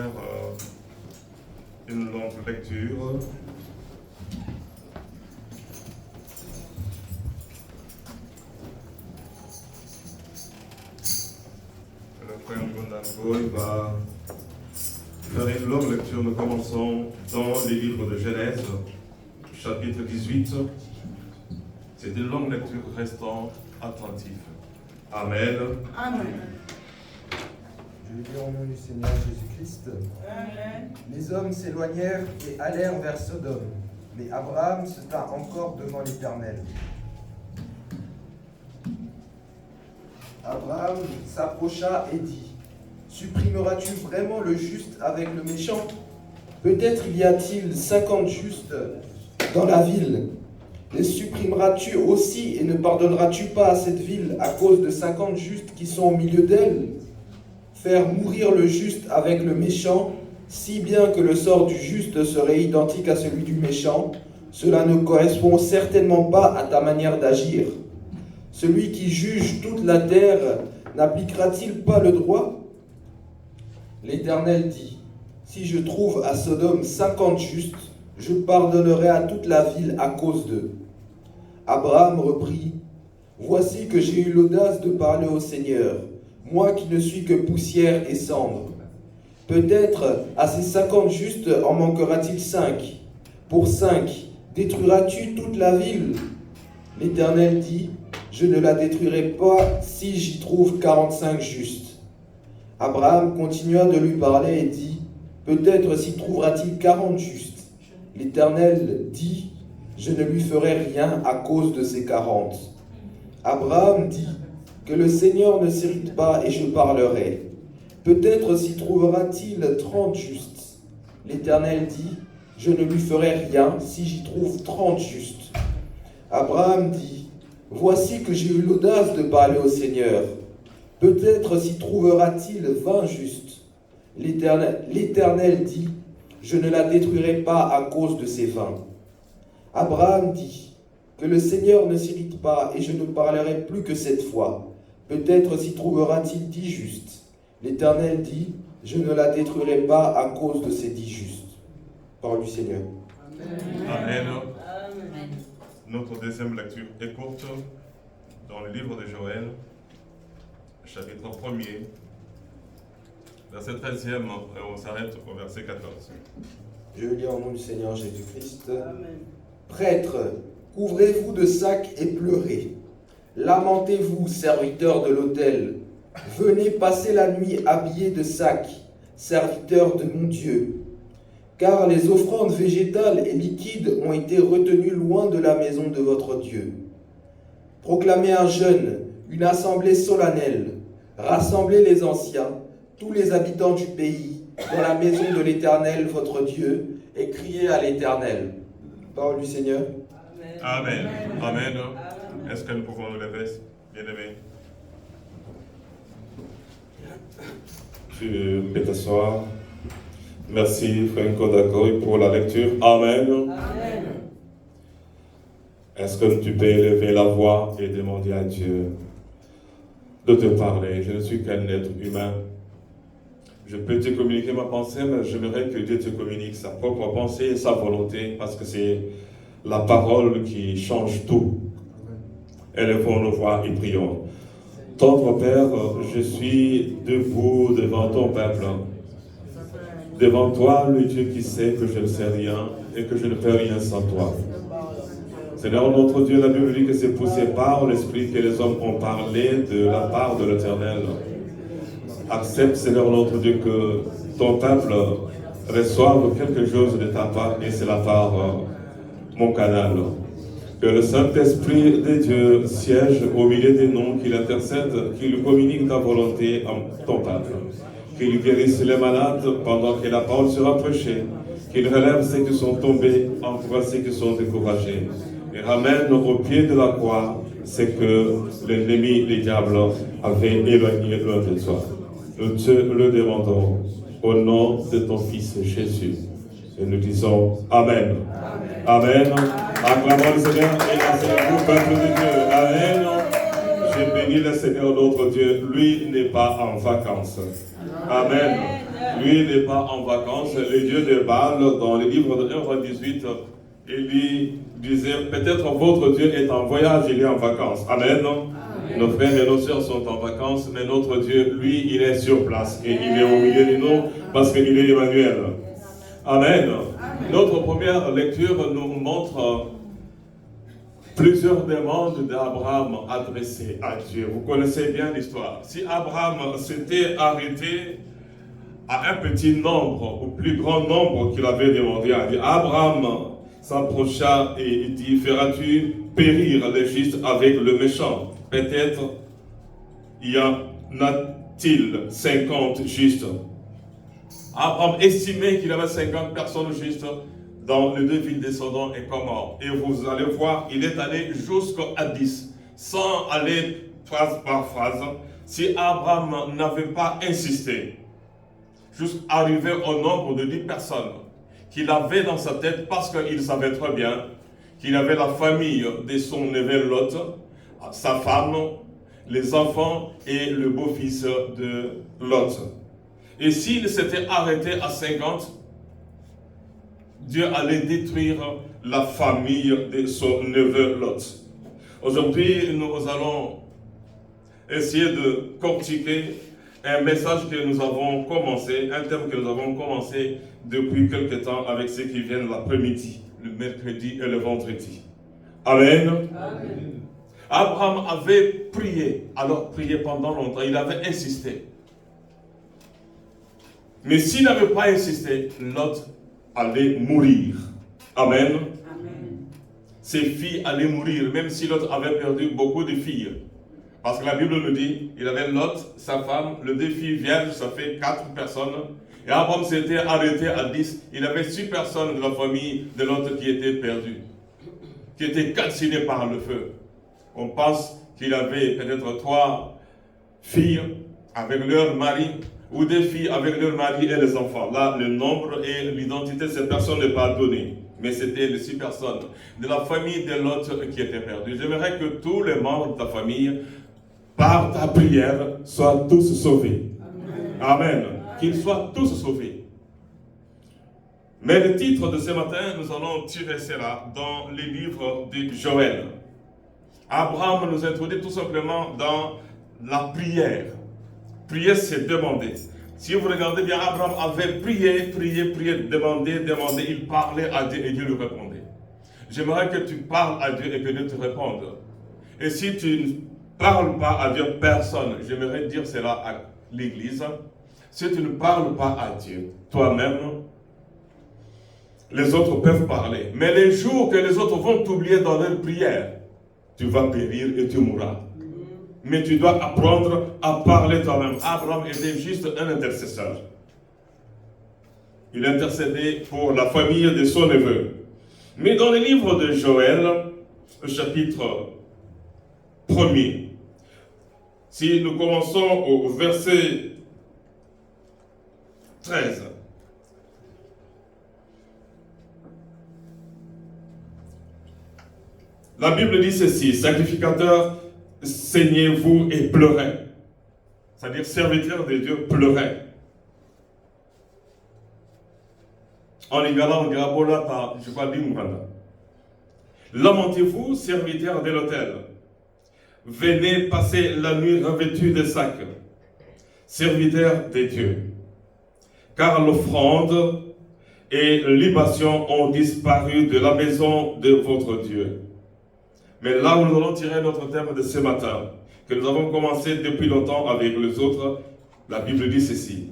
faire une longue lecture. Le frère Gondango va faire une longue lecture. Nous commençons dans les livres de Genèse, chapitre 18. C'est une longue lecture, restons attentifs. Amen. Amen. Je lis au nom du Seigneur Jésus-Christ. Amen. Les hommes s'éloignèrent et allèrent vers Sodome, mais Abraham se tint encore devant l'Éternel. Abraham s'approcha et dit : supprimeras-tu vraiment le juste avec le méchant ? Peut-être y a-t-il 50 justes dans la ville. Les supprimeras-tu aussi et ne pardonneras-tu pas à cette ville à cause de 50 justes qui sont au milieu d'elle ? Faire mourir le juste avec le méchant, si bien que le sort du juste serait identique à celui du méchant, cela ne correspond certainement pas à ta manière d'agir. Celui qui juge toute la terre n'appliquera-t-il pas le droit ? L'Éternel dit : si je trouve à Sodome 50 justes, je pardonnerai à toute la ville à cause d'eux. Abraham reprit : voici que j'ai eu l'audace de parler au Seigneur, moi qui ne suis que poussière et cendre. Peut-être à ces 50 justes en manquera-t-il 5. Pour 5, détruiras-tu toute la ville ? L'Éternel dit : je ne la détruirai pas si j'y trouve 45 justes. Abraham continua de lui parler et dit : peut-être s'y trouvera-t-il 40 justes. L'Éternel dit : je ne lui ferai rien à cause de ces 40. Abraham dit : que le Seigneur ne s'irrite pas et je parlerai. Peut-être s'y trouvera-t-il 30 justes. L'Éternel dit : je ne lui ferai rien si j'y trouve 30 justes. Abraham dit : voici que j'ai eu l'audace de parler au Seigneur. Peut-être s'y trouvera-t-il 20 justes. L'Éternel dit : je ne la détruirai pas à cause de ces 20. Abraham dit : que le Seigneur ne s'irrite pas et je ne parlerai plus que cette fois. Peut-être s'y trouvera-t-il 10 justes. L'Éternel dit : je ne la détruirai pas à cause de ces 10 justes. Parole du Seigneur. Amen. Amen. Notre deuxième lecture est courte dans le livre de Joël, chapitre 1er, verset 13e, et on s'arrête au verset 14. Je lis au nom du Seigneur Jésus-Christ. Amen. Prêtres, couvrez-vous de sacs et pleurez. Lamentez-vous, serviteurs de l'autel. Venez passer la nuit habillés de sacs, serviteurs de mon Dieu. Car les offrandes végétales et liquides ont été retenues loin de la maison de votre Dieu. Proclamez un jeûne, une assemblée solennelle. Rassemblez les anciens, tous les habitants du pays, dans la maison de l'Éternel, votre Dieu, et criez à l'Éternel. Parole du Seigneur. Amen. Amen. Est-ce que nous pouvons nous lever, bien-aimés? Tu peux t'asseoir. Merci, Frère Kodakoy, pour la lecture. Amen. Amen. Est-ce que tu peux élever la voix et demander à Dieu de te parler? Je ne suis qu'un être humain. Je peux te communiquer ma pensée, mais j'aimerais que Dieu te communique sa propre pensée et sa volonté, parce que c'est la parole qui change tout. Élevons nos voix et prions. Tendre Père, je suis debout devant ton peuple, devant toi, le Dieu qui sait que je ne sais rien et que je ne peux rien sans toi. Seigneur notre Dieu, la Bible dit que c'est poussé par l'Esprit que les hommes ont parlé de la part de l'Éternel. Accepte, Seigneur notre Dieu, que ton peuple reçoive quelque chose de ta part, et c'est la part mon canal. Que le Saint-Esprit de Dieu siège au milieu des noms, qu'il intercède, qu'il communique ta volonté à ton peuple. Qu'il guérisse les malades pendant que la parole sera prêchée. Qu'il relève ceux qui sont tombés, encourage ceux qui sont découragés. Et ramène au pied de la croix ce que l'ennemi, les diables, avaient éloigné loin de toi. Nous te le demandons au nom de ton Fils Jésus. Et nous disons Amen. Amen. Acclamons le Seigneur et laissez-vous, peuple de Dieu. Amen. Je bénis le Seigneur notre Dieu. Lui n'est pas en vacances. Amen. Lui n'est pas en vacances. Le Dieu de Baal, dans le livre de 1 roi 18, il lui disait, peut-être votre Dieu est en voyage, il est en vacances. Amen. Nos frères et nos sœurs sont en vacances, mais notre Dieu, lui, il est sur place. Et il est au milieu de nous parce qu'il est Emmanuel. Amen. Notre première lecture nous montre plusieurs demandes d'Abraham adressées à Dieu. Vous connaissez bien l'histoire. Si Abraham s'était arrêté à un petit nombre, au plus grand nombre qu'il avait demandé à Dieu, Abraham s'approcha et dit, feras-tu périr les justes avec le méchant? Peut-être y en a-t-il 50 justes. Abraham estimait qu'il avait 50 personnes justes dans les deux villes de Sodome et Gomorrhe. Et vous allez voir, il est allé jusqu'à 10, sans aller phrase par phrase. Si Abraham n'avait pas insisté, jusqu'arriver au nombre de 10 personnes qu'il avait dans sa tête, parce qu'il savait très bien qu'il avait la famille de son neveu Lot, sa femme, les enfants et le beau-fils de Lot. Et s'il s'était arrêté à 50, Dieu allait détruire la famille de son neveu Lot. Aujourd'hui, nous allons essayer de cortiquer un message que nous avons commencé, un thème que nous avons commencé depuis quelque temps avec ceux qui viennent l'après-midi, le mercredi et le vendredi. Amen. Amen. Abraham avait prié, alors prié pendant longtemps, il avait insisté. Mais s'il n'avait pas insisté, Lot allait mourir. Amen. Amen. Ses filles allaient mourir, même si Lot avait perdu beaucoup de filles. Parce que la Bible nous dit, il avait Lot, sa femme, les 2 filles vierges, ça fait 4 personnes. Et Abraham s'était arrêté à 10. Il avait 6 personnes de la famille de Lot qui étaient perdues, qui étaient calcinées par le feu. On pense qu'il avait peut-être 3 filles avec leur mari, ou 2 filles avec leur mari et les enfants. Là, le nombre et l'identité de ces personnes n'est pas donnée. Mais c'était les 6 personnes de la famille de Lot qui étaient perdues. J'aimerais que tous les membres de ta famille, par ta prière, soient tous sauvés. Amen. Amen. Qu'ils soient tous sauvés. Mais le titre de ce matin, nous allons tirer cela dans les livres de Joël. Abraham nous introduit tout simplement dans la prière. Prier, c'est demander. Si vous regardez bien, Abraham avait prié, demandé, il parlait à Dieu et Dieu lui répondait. J'aimerais que tu parles à Dieu et que Dieu te réponde. Et si tu ne parles pas à Dieu, personne, j'aimerais dire cela à l'église, si tu ne parles pas à Dieu, toi-même, les autres peuvent parler. Mais les jours que les autres vont t'oublier dans leur prière, tu vas périr et tu mourras. Mais tu dois apprendre à parler toi-même. Abraham était juste un intercesseur. Il intercédait pour la famille de son neveu. Mais dans le livre de Joël, au chapitre 1er, si nous commençons au verset 13, la Bible dit ceci, sacrificateurs, saignez-vous et pleurez. C'est-à-dire, serviteurs de Dieu, pleurez. En Lingala, on dira, Bolata, je crois, Limranda. Lamentez-vous, serviteurs de l'autel. Venez passer la nuit revêtus de sacs, serviteurs de Dieu. Car l'offrande et libation ont disparu de la maison de votre Dieu. Mais là où nous allons tirer notre thème de ce matin, que nous avons commencé depuis longtemps avec les autres, la Bible dit ceci.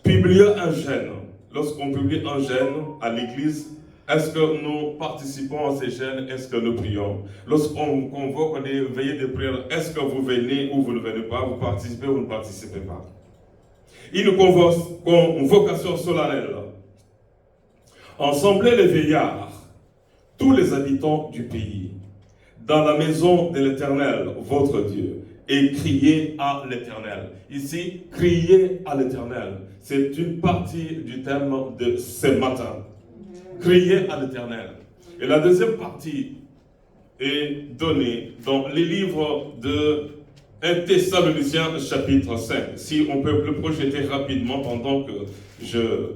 Publier un jeûne. Lorsqu'on publie un jeûne à l'église, est-ce que nous participons à ces jeûnes? Est-ce que nous prions? Lorsqu'on convoque des veillées de prière, est-ce que vous venez ou vous ne venez pas? Vous participez ou ne participez pas? Une convocation solennelle. Ensemblez les veillards, tous les habitants du pays, dans la maison de l'Éternel, votre Dieu, et criez à l'Éternel. Ici, criez à l'Éternel. C'est une partie du thème de ce matin. Criez à l'Éternel. Et la deuxième partie est donnée dans les livres de 1 Thessaloniciens chapitre 5. Si on peut le projeter rapidement pendant que je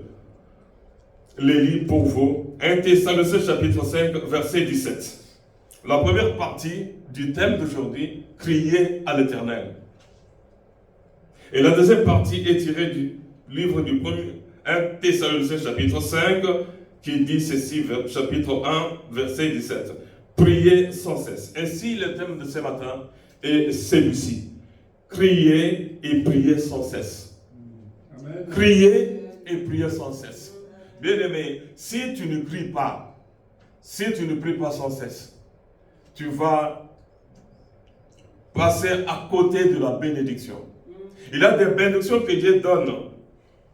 les lis pour vous. 1 Thessaloniciens chapitre 5, verset 17. La première partie du thème d'aujourd'hui, crier à l'Éternel. Et la deuxième partie est tirée du livre du premier 1 Thessaloniciens chapitre 5, qui dit ceci, chapitre 1, verset 17. Priez sans cesse. Ainsi, le thème de ce matin est celui-ci. Criez et priez sans cesse. Amen. Criez et priez sans cesse. Bien-aimé, si tu ne cries pas, si tu ne pries pas sans cesse, tu vas passer à côté de la bénédiction. Il y a des bénédictions que Dieu donne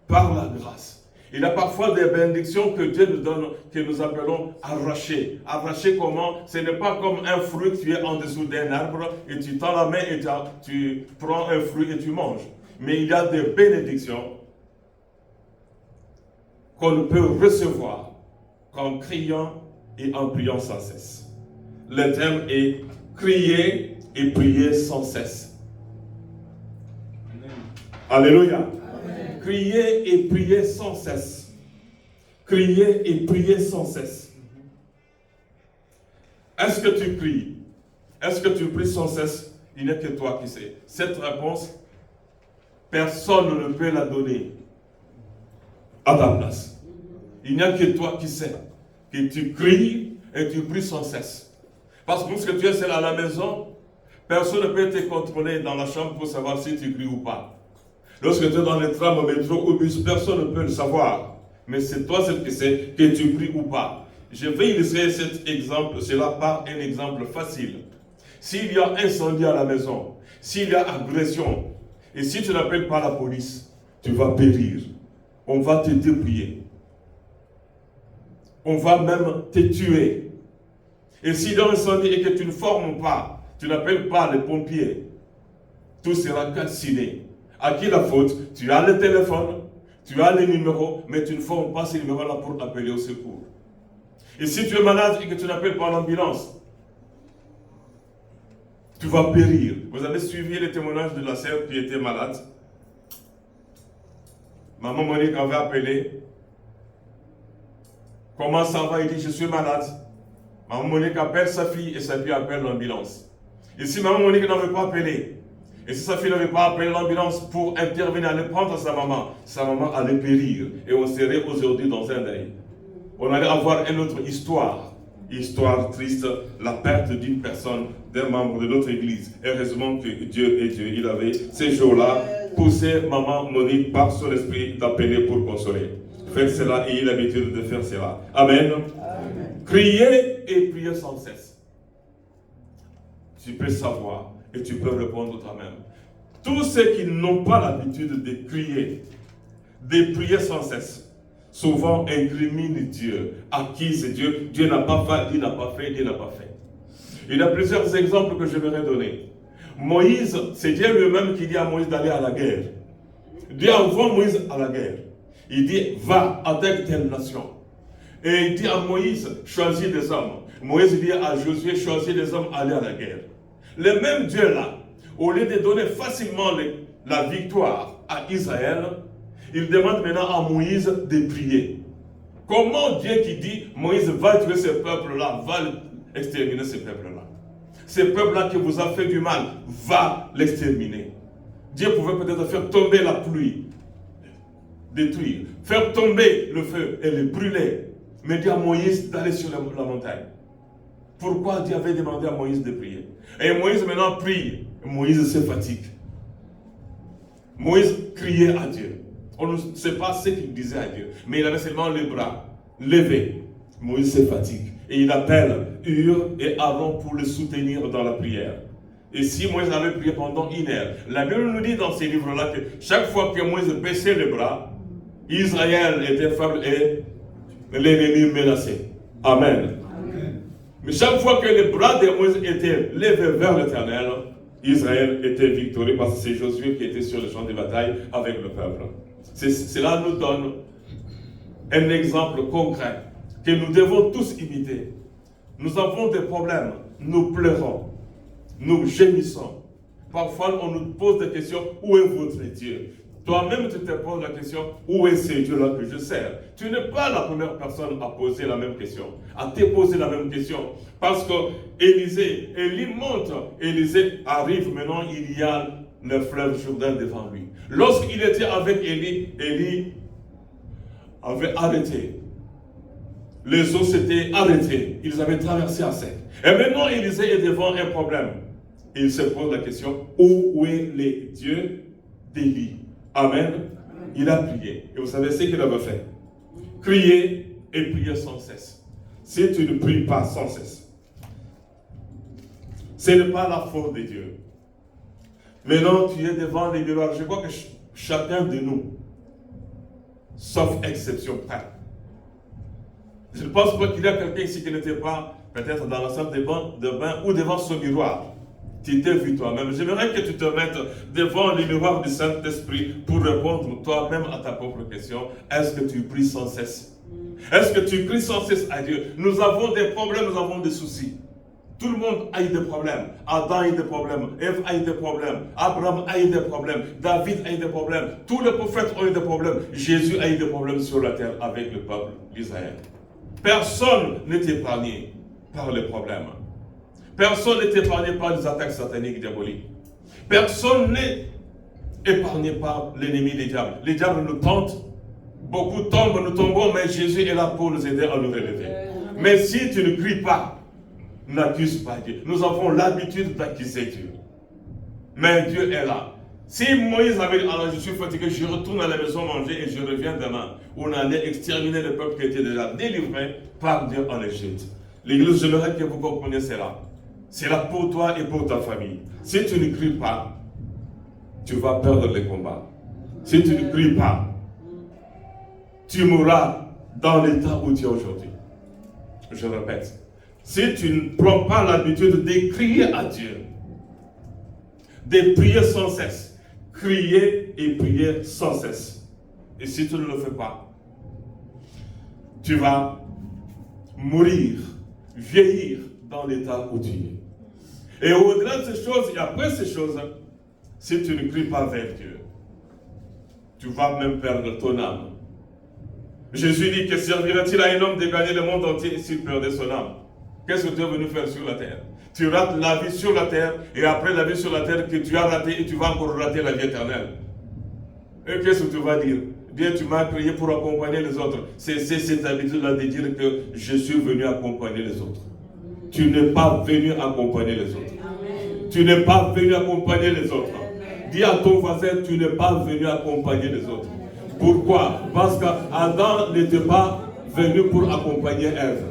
par la grâce. Il y a parfois des bénédictions que Dieu nous donne, que nous appelons arracher. Arracher comment? Ce n'est pas comme un fruit que tu es en dessous d'un arbre et tu tends la main et tu prends un fruit et tu manges. Mais il y a des bénédictions qu'on peut recevoir en criant et en priant sans cesse. Le thème est crier et prier sans cesse. Amen. Alléluia. Amen. Crier et prier sans cesse. Crier et prier sans cesse. Est-ce que tu pries? Est-ce que tu pries sans cesse? Il n'y a que toi qui sais. Cette réponse, personne ne peut la donner à ta place. Il n'y a que toi qui sais que tu cries et tu pries sans cesse. Parce que lorsque tu es seul à la maison, personne ne peut te contrôler dans la chambre pour savoir si tu cries ou pas. Lorsque tu es dans le tram, au métro, au bus, personne ne peut le savoir. Mais c'est toi seul qui sais que tu pries ou pas. Je vais illustrer cet exemple, cela par un exemple facile. S'il y a incendie à la maison, s'il y a agression, et si tu n'appelles pas la police, tu vas périr. On va te dépouiller. On va même te tuer. Et s'il y a un incendie et que tu ne formes pas, tu n'appelles pas les pompiers, tout sera calciné. À qui la faute? Tu as le téléphone, tu as les numéros, mais tu ne formes pas ces numéros-là pour appeler au secours. Et si tu es malade et que tu n'appelles pas l'ambulance, tu vas périr. Vous avez suivi le témoignage de la sœur qui était malade. Maman Monique avait appelé. Comment ça va? Il dit, je suis malade. Maman Monique appelle sa fille et sa fille appelle l'ambulance. Et si maman Monique n'avait pas appelé, et si sa fille n'avait pas appelé l'ambulance pour intervenir, aller prendre sa maman allait périr. Et on serait aujourd'hui dans un deuil. On allait avoir une autre histoire. Histoire triste, la perte d'une personne, d'un membre de notre église. Heureusement que Dieu est Dieu. Il avait ces jours-là poussé maman Monique par son esprit d'appeler pour consoler. Faites cela et il a l'habitude de faire cela. Amen. Amen. Criez et priez sans cesse. Tu peux savoir et tu peux répondre toi-même. Tous ceux qui n'ont pas l'habitude de crier, de prier sans cesse, souvent incriminent Dieu, accusent Dieu. Dieu n'a pas fait, Dieu n'a pas fait, Dieu n'a pas fait. Il y a plusieurs exemples que je vais donner. Moïse, c'est Dieu lui-même qui dit à Moïse d'aller à la guerre. Dieu envoie Moïse à la guerre. Il dit, va, attaque telle nation. Et il dit à Moïse, choisis des hommes. Moïse dit à Josué, choisis des hommes, aller à la guerre. Le même Dieu là, au lieu de donner facilement la victoire à Israël, il demande maintenant à Moïse de prier. Comment Dieu qui dit, Moïse va tuer ce peuple-là, va exterminer ce peuple-là. Ce peuple-là qui vous a fait du mal, va l'exterminer. Dieu pouvait peut-être faire tomber la pluie, détruire, faire tomber le feu et le brûler. Mais dit à Moïse d'aller sur la montagne. Pourquoi Dieu avait demandé à Moïse de prier? Et Moïse maintenant prie. Moïse se fatigue. Moïse criait à Dieu. On ne sait pas ce qu'il disait à Dieu. Mais il avait seulement les bras levés. Moïse se fatigue. Et il appelle Hur et Aaron pour le soutenir dans la prière. Et si Moïse avait prié pendant 1 heure, la Bible nous dit dans ces livres-là que chaque fois que Moïse baissait les bras, Israël était faible et l'ennemi menacé. Amen. Amen. Mais chaque fois que les bras de Moïse étaient levés vers l'Éternel, Israël était victorieux parce que c'est Josué qui était sur le champ de bataille avec le peuple. Cela nous donne un exemple concret que nous devons tous imiter. Nous avons des problèmes, nous pleurons, nous gémissons Parfois, on nous pose des questions, où est votre Dieu? Toi-même, tu te poses la question, où est ce Dieu-là que je sers? Tu n'es pas la première personne à poser la même question, à te poser la même question. Parce que Élie monte, Élisée arrive, maintenant il y a le fleuve Jourdain devant lui. Lorsqu'il était avec Élie, Élie avait arrêté. Les eaux s'étaient arrêtées, ils avaient traversé à sec. Et maintenant Élisée est devant un problème. Il se pose la question, où est le Dieu d'Élie? Amen. Il a prié. Et vous savez ce qu'il avait fait? Crier et prier sans cesse. Si tu ne pries pas sans cesse, ce n'est pas la faute de Dieu. Maintenant, tu es devant les miroirs. Je crois que chacun de nous, sauf exception près. Je ne pense pas qu'il y a quelqu'un ici qui n'était pas peut-être dans la salle de bain ou devant ce miroir. Tu t'es vu toi-même. J'aimerais que tu te mettes devant le miroir du Saint-Esprit pour répondre toi-même à ta propre question. Est-ce que tu pries sans cesse? Est-ce que tu pries sans cesse à Dieu? Nous avons des problèmes, nous avons des soucis. Tout le monde a eu des problèmes. Adam a eu des problèmes. Ève a eu des problèmes. Abraham a eu des problèmes. David a eu des problèmes. Tous les prophètes ont eu des problèmes. Jésus a eu des problèmes sur la terre avec le peuple d'Israël. Personne n'est épargné par les problèmes. Personne n'est épargné par les attaques sataniques diaboliques. Personne n'est épargné par l'ennemi des diables. Les diables nous tentent. Beaucoup tombent, nous tombons, mais Jésus est là pour nous aider à nous relever. Mais si tu ne cries pas, n'accuse pas Dieu. Nous avons l'habitude d'accuser Dieu. Mais Dieu est là. Si Moïse avait dit, alors je suis fatigué, je retourne à la maison manger et je reviens demain, on allait exterminer le peuple qui était déjà délivré par Dieu en Égypte. L'Église, j'aimerais que vous compreniez cela. C'est là pour toi et pour ta famille. Si tu ne cries pas, tu vas perdre les combats. Si tu ne cries pas, tu mourras dans l'état où tu es aujourd'hui. Je répète. Si tu ne prends pas l'habitude de crier à Dieu, de prier sans cesse, crier et prier sans cesse. Et si tu ne le fais pas, tu vas mourir, vieillir dans l'état où tu es. Et au-delà de ces choses, et après ces choses, si tu ne cries pas vers Dieu, tu vas même perdre ton âme. Jésus dit que servirait-il à un homme de gagner le monde entier s'il perdait son âme? Qu'est-ce que tu es venu faire sur la terre? Tu rates la vie sur la terre, et après la vie sur la terre que tu as raté, et tu vas encore rater la vie éternelle. Et qu'est-ce que tu vas dire? Dieu, tu m'as créé pour accompagner les autres. C'est cette habitude-là de dire que je suis venu accompagner les autres. Tu n'es pas venu accompagner les autres. Tu n'es pas venu accompagner les autres. Dis à ton voisin, tu n'es pas venu accompagner les autres. Pourquoi? Parce qu'Adam n'était pas venu pour accompagner Ève.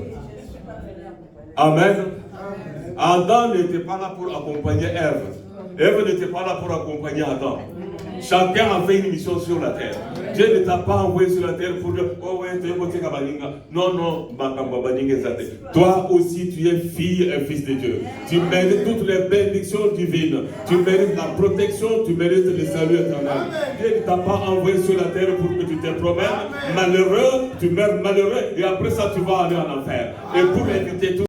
Amen. Adam n'était pas là pour accompagner Ève. Ève n'était pas là pour accompagner Adam. Chacun avait une mission sur la terre. Dieu ne t'a pas envoyé sur la terre pour dire, oh ouais, tu es côté Kabalinga. Non, non, toi aussi tu es fille et fils de Dieu. Tu mérites toutes les bénédictions divines. Tu mérites la protection, tu mérites le salut éternel. Dieu ne t'a pas envoyé sur la terre pour que tu te promènes malheureux, tu meurs malheureux et après ça tu vas aller en enfer. Et pour éviter tout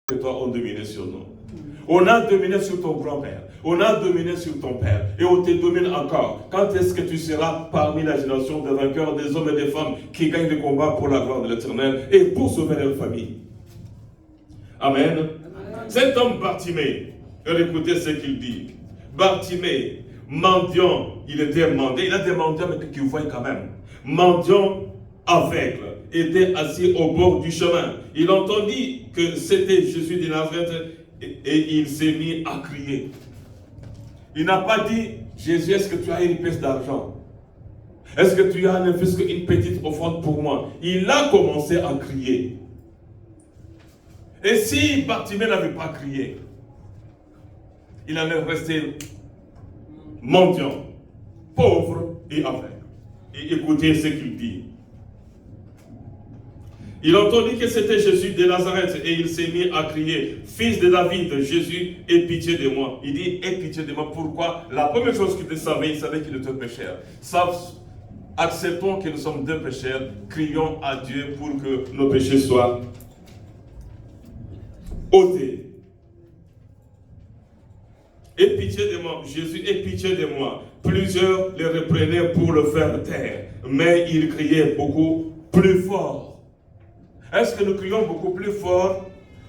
que toi ont dominé sur nous. On a dominé sur ton grand-père. On a dominé sur ton père. Et on te domine encore. Quand est-ce que tu seras parmi la génération des vainqueurs, des hommes et des femmes qui gagnent des combats pour la gloire de l'Éternel et pour sauver leur famille? Amen. Amen. Cet homme Bartimée, écoutez ce qu'il dit. Bartimée, mendiant, il était mendiant. Il a des mendiants mais qui voient quand même. Mendiant aveugle, était assis au bord du chemin. Il entendit que c'était Jésus de Nazareth et il s'est mis à crier. Il n'a pas dit, Jésus, est-ce que tu as une pièce d'argent? Est-ce que tu as une petite offrande pour moi? Il a commencé à crier. Et si Bartimée n'avait pas crié, il allait rester mendiant, pauvre et aveugle. Et écoutez ce qu'il dit. Il entendit que c'était Jésus de Nazareth et il s'est mis à crier, Fils de David, Jésus, aie pitié de moi. Il dit, aie pitié de moi. Pourquoi? La première chose qu'il savait, il savait qu'il était pécheur. Acceptons que nous sommes deux pécheurs, crions à Dieu pour que nos péchés soient ôtés. Aie pitié de moi, Jésus, aie pitié de moi. Plusieurs le reprenaient pour le faire taire, mais il criait beaucoup plus fort. Est-ce que nous crions beaucoup plus fort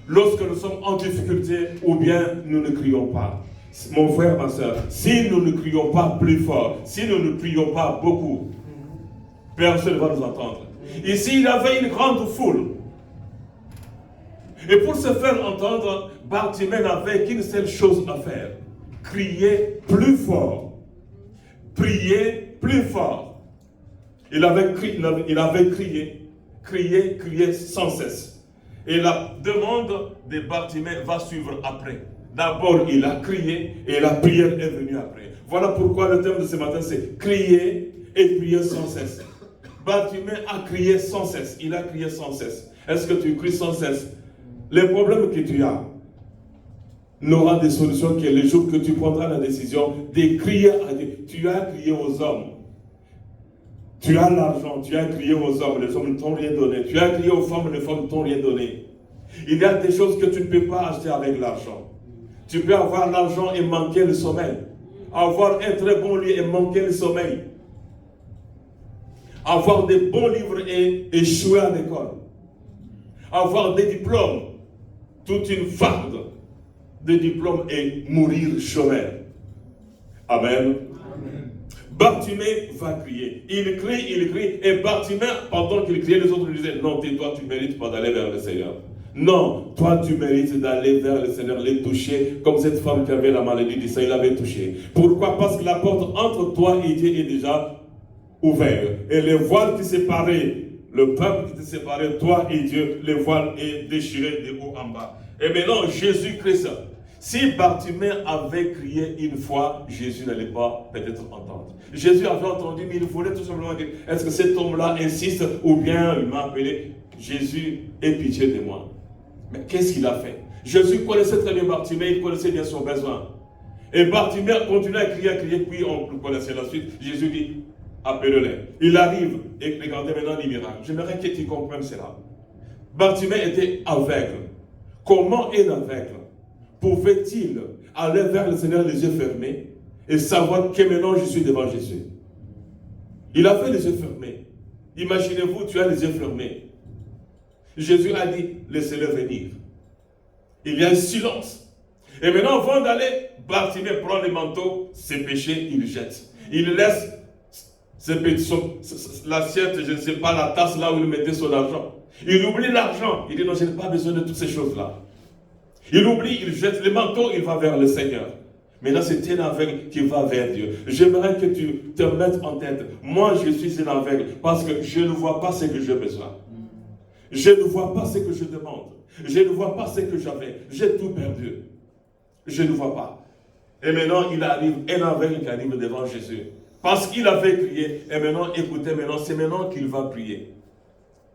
lorsque nous sommes en difficulté ou bien nous ne crions pas? Mon frère, ma soeur, si nous ne crions pas plus fort, si nous ne crions pas beaucoup, personne ne va nous entendre. Ici, il avait une grande foule. Et pour se faire entendre, Bartimée n'avait qu'une seule chose à faire. Crier plus fort. Prier plus fort. Il avait crié sans cesse. Et la demande de Bartimée va suivre après. D'abord, il a crié et la prière est venue après. Voilà pourquoi le thème de ce matin, c'est crier et prier sans cesse. Bartimée a crié sans cesse. Il a crié sans cesse. Est-ce que tu cries sans cesse? Les problèmes que tu as n'aura des solutions que le jour que tu prendras la décision de crier à Dieu. Tu as crié aux hommes. Tu as l'argent, tu as crié aux hommes, les hommes ne t'ont rien donné. Tu as crié aux femmes, les femmes ne t'ont rien donné. Il y a des choses que tu ne peux pas acheter avec l'argent. Tu peux avoir l'argent et manquer le sommeil. Avoir un très bon lit et manquer le sommeil. Avoir des bons livres et échouer à l'école. Avoir des diplômes, toute une farde de diplômes et mourir chômeur. Amen. Bartimée va crier. Il crie, et Bartimée, pendant qu'il criait, les autres lui disaient, non, toi, tu ne mérites pas d'aller vers le Seigneur. Non, toi, tu mérites d'aller vers le Seigneur, les toucher, comme cette femme qui avait la maladie du sein, il l'avait touché. Pourquoi? Parce que la porte entre toi et Dieu est déjà ouverte. Et le voile qui séparait, le peuple qui te séparait, toi et Dieu, le voile est déchiré de haut en bas. Et maintenant, Jésus-Christ, si Bartimée avait crié une fois, Jésus n'allait pas peut-être entendre. Jésus avait entendu, mais il voulait tout simplement dire, est-ce que cet homme-là insiste ou bien il m'a appelé, Jésus, aie pitié de moi. Mais qu'est-ce qu'il a fait? Jésus connaissait très bien Bartimée, il connaissait bien son besoin. Et Bartimée a continué à crier, puis on connaissait la suite. Jésus dit, appelle-le. Il arrive et regardez maintenant les miracles. J'aimerais que tu comprennes cela. Bartimée était aveugle. Comment un aveugle pouvait-il aller vers le Seigneur les yeux fermés et savoir que maintenant je suis devant Jésus? Il avait les yeux fermés. Imaginez-vous, tu as les yeux fermés. Jésus a dit, laissez-le venir. Il y a un silence. Et maintenant, avant d'aller, Bartimée prend le manteau, ses péchés, il jette. Il laisse l'assiette, je ne sais pas, la tasse là où il mettait son argent. Il oublie l'argent. Il dit, non, je n'ai pas besoin de toutes ces choses-là. Il oublie, il jette le manteau, il va vers le Seigneur. Maintenant, c'est un aveugle qui va vers Dieu. J'aimerais que tu te mettes en tête. Moi, je suis un aveugle parce que je ne vois pas ce que j'ai besoin. Je ne vois pas ce que je demande. Je ne vois pas ce que j'avais. J'ai tout perdu. Je ne vois pas. Et maintenant, il arrive, un aveugle qui arrive devant Jésus. Parce qu'il avait prié. Et maintenant, écoutez, maintenant, c'est maintenant qu'il va prier.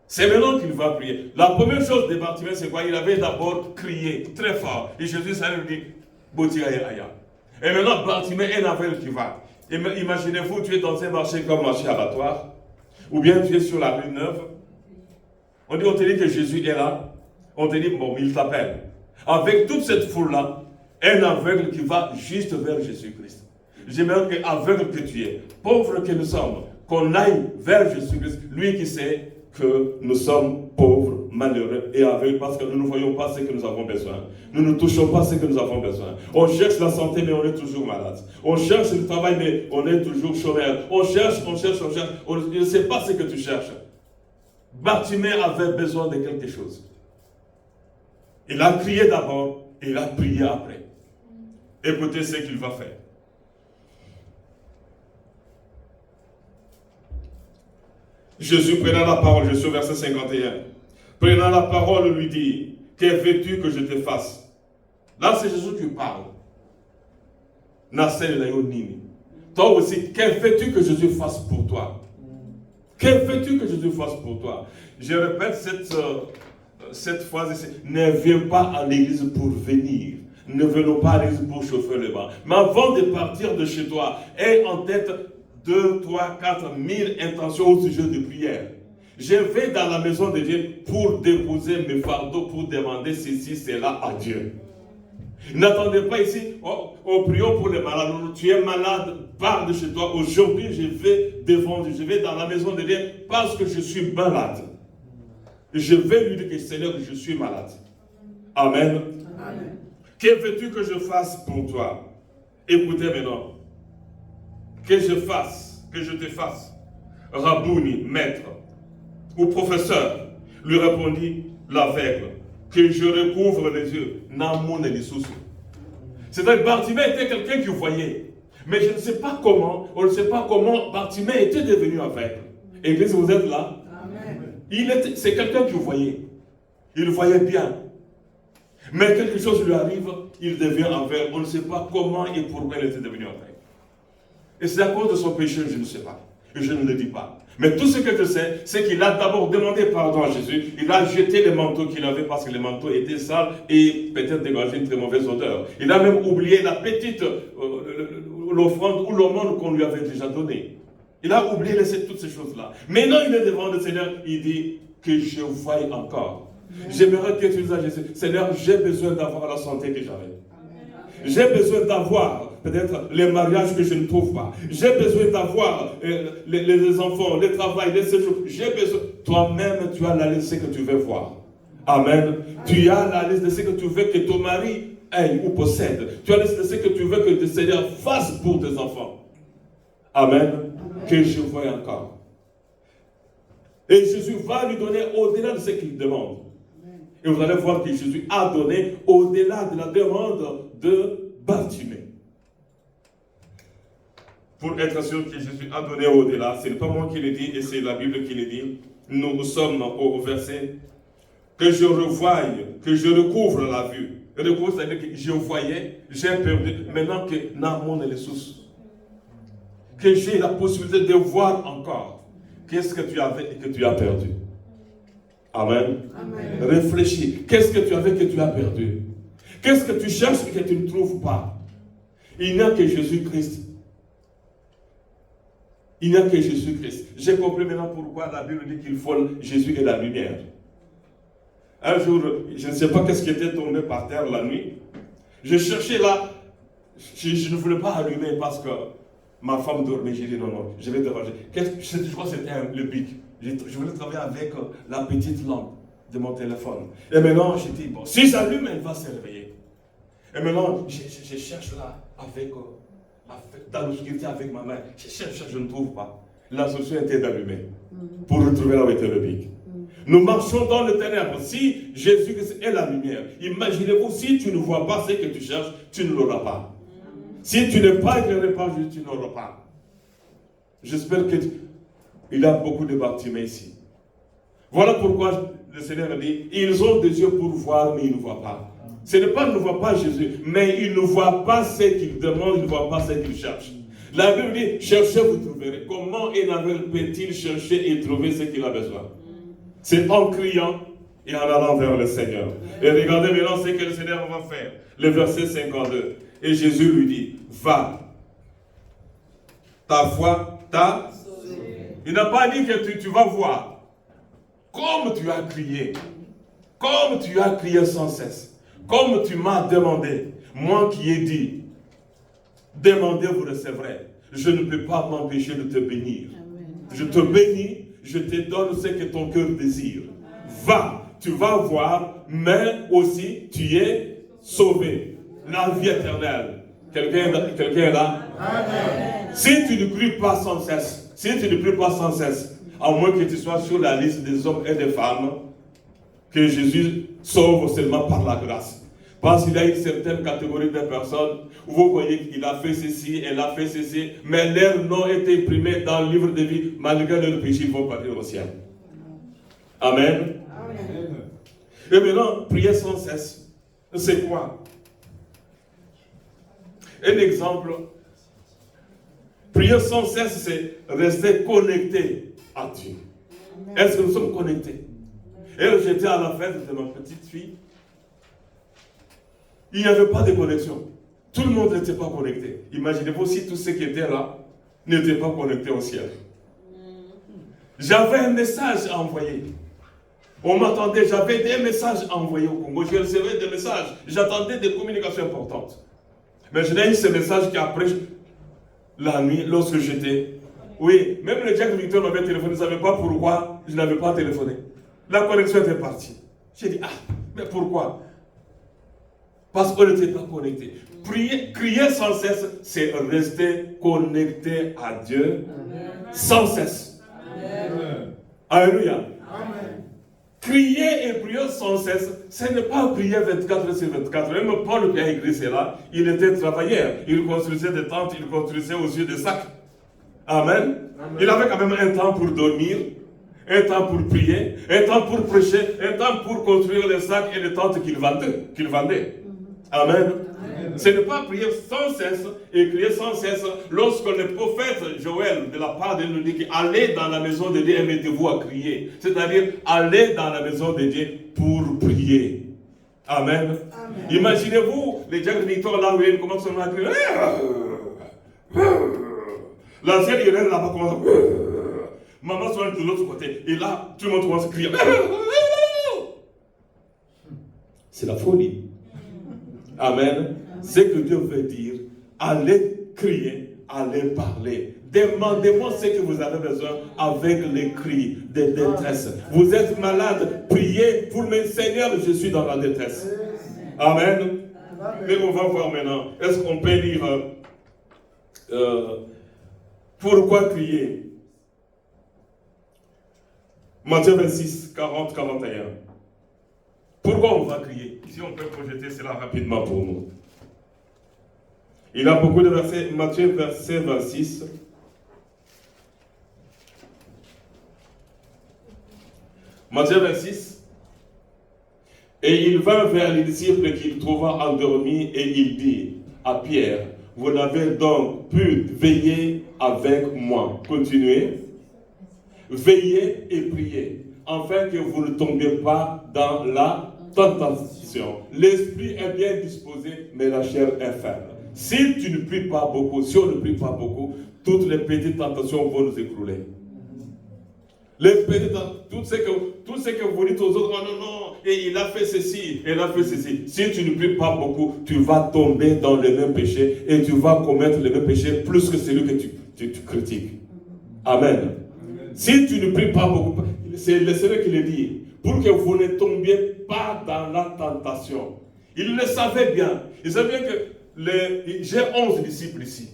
C'est maintenant qu'il va prier. La première chose de Bartimée, c'est quoi? Il avait d'abord crié très fort. Et Jésus s'est dit, Botiaya Aya. Et maintenant, Bartimée, un aveugle qui va. Imaginez-vous, tu es dans un marché comme marché abattoir. Ou bien tu es sur la rue Neuve. On te dit que Jésus est là. On te dit, bon, il t'appelle. Avec toute cette foule-là, un aveugle qui va juste vers Jésus-Christ. J'aimerais qu'aveugle que tu es, pauvre que nous sommes, qu'on aille vers Jésus-Christ, lui qui sait que nous sommes pauvres, malheureux et aveugles parce que nous ne voyons pas ce que nous avons besoin. Nous ne touchons pas ce que nous avons besoin. On cherche la santé, mais on est toujours malade. On cherche le travail, mais on est toujours chômeur. On cherche. On ne sait pas ce que tu cherches. Bartimée avait besoin de quelque chose. Il a crié d'abord et il a prié après. Écoutez ce qu'il va faire. Jésus prenant la parole, je suis au verset 51. Prenant la parole, lui dit, que veux-tu que je te fasse? Là, c'est Jésus qui parle. Toi aussi, que veux-tu que Jésus fasse pour toi? Que veux-tu que Jésus fasse pour toi? Je répète cette phrase ici. Ne viens pas à l'église pour venir. Ne venons pas à l'église pour chauffer les bancs. Mais avant de partir de chez toi, aie en tête 2, 3, 4 000 intentions au sujet de prière. Je vais dans la maison de Dieu pour déposer mes fardeaux, pour demander ceci, cela à Dieu. N'attendez pas ici, prions pour les malades. Tu es malade, pars de chez toi. Aujourd'hui, je vais devant Dieu, je vais dans la maison de Dieu parce que je suis malade. Je vais lui dire que Seigneur, je suis malade. Amen. Amen. Que veux-tu que je fasse pour toi? Écoutez maintenant. Que je te fasse. Rabouni, maître, ou professeur, lui répondit l'aveugle, que je recouvre les yeux. Namon et les sous. C'est-à-dire que Bartimée était quelqu'un qui voyait. Mais je ne sais pas comment, on ne sait pas comment Bartimée était devenu aveugle. Église, vous êtes là? Amen. C'est quelqu'un qui voyait. Il voyait bien. Mais quelque chose lui arrive, il devient aveugle. On ne sait pas comment et pourquoi il était devenu aveugle. Et c'est à cause de son péché, je ne sais pas. Et je ne le dis pas. Mais tout ce que je sais, c'est qu'il a d'abord demandé pardon à Jésus. Il a jeté les manteaux qu'il avait parce que les manteaux étaient sales et peut-être dégageaient une très mauvaise odeur. Il a même oublié la petite, l'offrande ou l'aumône qu'on lui avait déjà donnée. Il a oublié toutes ces choses-là. Maintenant, il est devant le Seigneur. Il dit que je voie encore. J'aimerais que tu dises à Jésus, Seigneur, j'ai besoin d'avoir la santé que j'avais. J'ai besoin d'avoir peut-être les mariages que je ne trouve pas. J'ai besoin d'avoir les enfants, le travail, les séjours. J'ai besoin. Toi-même, tu as la liste de ce que tu veux voir. Amen. Tu as la liste de ce que tu veux que ton mari ait ou possède. Tu as la liste de ce que tu veux que le Seigneur fasse pour tes enfants. Amen. Que je voie encore. Et Jésus va lui donner au-delà de ce qu'il demande. Et vous allez voir que Jésus a donné au-delà de la demande de Bartimée. Pour être sûr que Jésus a donné au-delà, ce n'est pas moi qui le dis et c'est la Bible qui le dit. Nous sommes au verset que je revoie, que je recouvre la vue. Recouvre, c'est-à-dire que je voyais, j'ai perdu. Maintenant que Namon est les sources, que j'ai la possibilité de voir encore. Qu'est-ce que tu avais et que tu as perdu? Amen. Amen. Réfléchis. Qu'est-ce que tu avais que tu as perdu? Qu'est-ce que tu cherches et que tu ne trouves pas? Il n'y a que Jésus-Christ. Il n'y a que Jésus-Christ. J'ai compris maintenant pourquoi la Bible dit qu'il faut Jésus et la lumière. Un jour, je ne sais pas qu'est-ce qui était tombé par terre la nuit. Je cherchais là. Je ne voulais pas allumer parce que ma femme dormait. J'ai dit non, je vais déranger. Je crois que c'était le bic. Je voulais travailler avec la petite lampe de mon téléphone. Et maintenant, j'ai dit, bon, si j'allume, elle va se réveiller. Et maintenant, je cherche là, dans l'obscurité avec ma main. Je cherche, je ne trouve pas. La solution était d'allumer pour retrouver là où était le bic. Nous marchons dans le ténèbre. Si Jésus est la lumière, imaginez-vous, si tu ne vois pas ce que tu cherches, tu ne l'auras pas. Si tu n'es pas éclairé par Jésus, tu ne l'auras pas. J'espère que il y a beaucoup de Bartimée ici. Voilà pourquoi le Seigneur dit, ils ont des yeux pour voir, mais ils ne voient pas. Ce n'est pas qu'ils ne voient pas Jésus, mais ils ne voient pas ce qu'ils demandent, ils ne voient pas ce qu'ils cherchent. La Bible dit, cherchez, vous trouverez. Comment un aveugle peut-il chercher et trouver ce qu'il a besoin? C'est en criant et en allant vers le Seigneur. Et regardez maintenant ce que le Seigneur va faire. Le verset 52. Et Jésus lui dit, va. Ta foi t'a sauvé. Il n'a pas dit que tu vas voir. Comme tu as crié. Comme tu as crié sans cesse. comme tu m'as demandé, moi qui ai dit, demandez, vous recevrez. Je ne peux pas m'empêcher de te bénir. Je te bénis, je te donne ce que ton cœur désire. Va, tu vas voir, mais aussi tu es sauvé. La vie éternelle. Quelqu'un est là? Amen. Si tu ne pries pas sans cesse, à moins que tu sois sur la liste des hommes et des femmes, que Jésus sauve seulement par la grâce. Parce qu'il y a une certaine catégorie de personnes où vous voyez qu'il a fait ceci, elle a fait ceci, mais leur nom est imprimé dans le livre de vie, malgré leur péché, ils vont partir au ciel. Amen. Amen. Et maintenant, prier sans cesse, c'est quoi? Un exemple, prier sans cesse, c'est rester connecté à Dieu. Est-ce que nous sommes connectés? Et j'étais à la fête de ma petite fille. Il n'y avait pas de connexion. Tout le monde n'était pas connecté. Imaginez-vous si tous ceux qui étaient là n'étaient pas connectés au ciel. J'avais un message à envoyer. On m'attendait, j'avais des messages à envoyer au Congo. Je recevais des messages. J'attendais des communications importantes. Mais je n'ai eu ces messages qu'après la nuit, lorsque j'étais. Oui, même le Jack Victor m'avait téléphoné. Je ne savais pas pourquoi je n'avais pas téléphoné. La connexion était partie. J'ai dit, mais pourquoi? Parce qu'on n'était pas connecté. Crier sans cesse, c'est rester connecté à Dieu. Amen. Sans cesse. Amen. Alléluia. Amen. Crier et prier sans cesse, ce n'est pas prier 24 sur 24. Même Paul qui a écrit cela, il était travailleur. Il construisait des tentes, il construisait aussi des sacs. Amen. Amen. Il avait quand même un temps pour dormir, un temps pour prier, un temps pour prêcher, un temps pour construire les sacs et les tentes qu'il vendait. Amen. Amen. Ce n'est pas prier sans cesse et crier sans cesse lorsque le prophète Joël de la part de Dieu nous dit allez dans la maison de Dieu et mettez-vous à crier. C'est-à-dire allez dans la maison de Dieu pour prier. Amen. Amen. Imaginez-vous les diagnostics là où ils commencent à crier. L'ancienne Irène là-bas commence à crier. Maman soit de l'autre côté. Et là, tout le monde commence à crier. C'est la folie. Amen. Ce que Dieu veut dire, allez crier, allez parler. Demandez-moi ce que vous avez besoin avec les cris de détresse. Vous êtes malade, priez pour me Seigneur, je suis dans la détresse. Amen. Mais on va voir maintenant. Est-ce qu'on peut lire pourquoi crier? Matthieu 26, 40, 41. Pourquoi on va crier? Si on peut projeter cela rapidement pour nous. Il a beaucoup de versets. Matthieu verset 26. Matthieu 26. Et il vint vers les disciples qu'il trouva endormis et il dit à Pierre, vous n'avez donc pu veiller avec moi. Continuez. Veillez et priez, afin que vous ne tombiez pas dans la tentation. L'esprit est bien disposé, mais la chair est faible. Si tu ne pries pas beaucoup, si on ne prie pas beaucoup, toutes les petites tentations vont nous écrouler. Les petites tout ce que vous dites aux autres, oh non, non, et il a fait ceci, il a fait ceci. Si tu ne pries pas beaucoup, tu vas tomber dans le même péché et tu vas commettre le même péché plus que celui que tu critiques. Amen. Si tu ne pries pas beaucoup, c'est le Seigneur qui le dit, pour que vous ne tombiez pas dans la tentation. Il le savait bien. Il savait bien que j'ai 11 disciples ici.